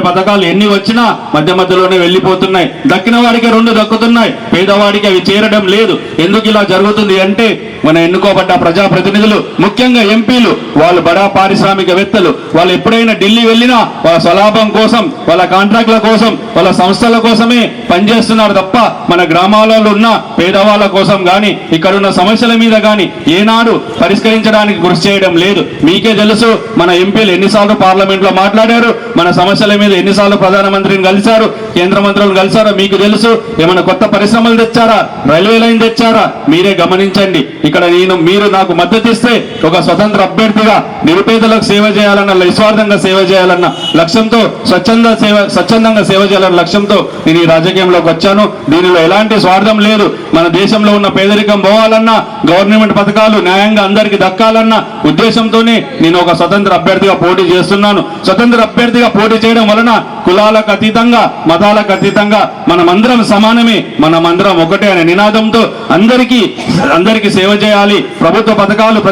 పథకాలు ఎన్ని వచ్చినా మధ్య మధ్యలోనే వెళ్ళిపోతున్నాయి. దక్కిన వాడికి 2 దక్కుతున్నాయి, పేదవాడికి అవి చేరడం లేదు. ఎందుకు ఇలా జరుగుతుంది అంటే మన ఎన్నుకోబడ్డ ప్రజాప్రతినిధులు, ముఖ్యంగా ఎంపీలు, వాళ్ళు బడా పారిశ్రామికవేత్తలు, వాళ్ళు ఎప్పుడైనా ఢిల్లీ వెళ్ళినా వాళ్ళ స్వలాభం కోసం, వాళ్ళ కాంట్రాక్ట్ల కోసం, వాళ్ళ సంస్థల కోసమే పనిచేస్తున్నారు తప్ప మన గ్రామాలలో ఉన్న పేదవాళ్ళ కోసం కానీ ఇక్కడున్న సమస్యల మీద కానీ ఏనాడు పరిష్కరించడానికి కృషి చేయడం లేదు. మీకే తెలుసు మన ఎంపీలు ఎన్నిసార్లు పార్లమెంట్లో మాట్లాడారు, మన సమస్యల మీద ఎన్నిసార్లు ప్రధానమంత్రిని కలిశారు, కేంద్ర మంత్రులను కలిశారో మీకు తెలుసు. ఏమైనా కొత్త పరిశ్రమలు తెచ్చారా, రైల్వే లైన్ తెచ్చారా, మీరే గమనించండి. ఇక్కడ మీరు నాకు మద్దతు ఇస్తే ఒక స్వతంత్ర అభ్యర్థిగా నిరుపేదలకు సేవ చేయాలన్న, నిస్వార్థంగా సేవ చేయాలన్న లక్ష్యంతో, స్వచ్ఛందంగా సేవ చేయాలన్న లక్ష్యంతో నేను ఈ రాజకీయంలోకి వచ్చాను. దీనిలో ఎలాంటి స్వార్థం లేదు. మన దేశంలో ఉన్న పేదరికం పోవాలన్నా, గవర్నమెంట్ పథకాలు న్యాయంగా అందరికీ దక్కాలన్న ఉద్దేశంతోనే నేను ఒక స్వతంత్ర అభ్యర్థిగా పోటీ చేస్తున్నాను. స్వతంత్ర అభ్యర్థిగా పోటీ చేయడం వలన కులాలకు అతీతంగా, మతాలకు అతీతంగా మనమందరం సమానమే, మనమందరం ఒకటే అనే నినాదంతో అందరికీ సేవ చేయాలి. ప్రభుత్వ పథకాలు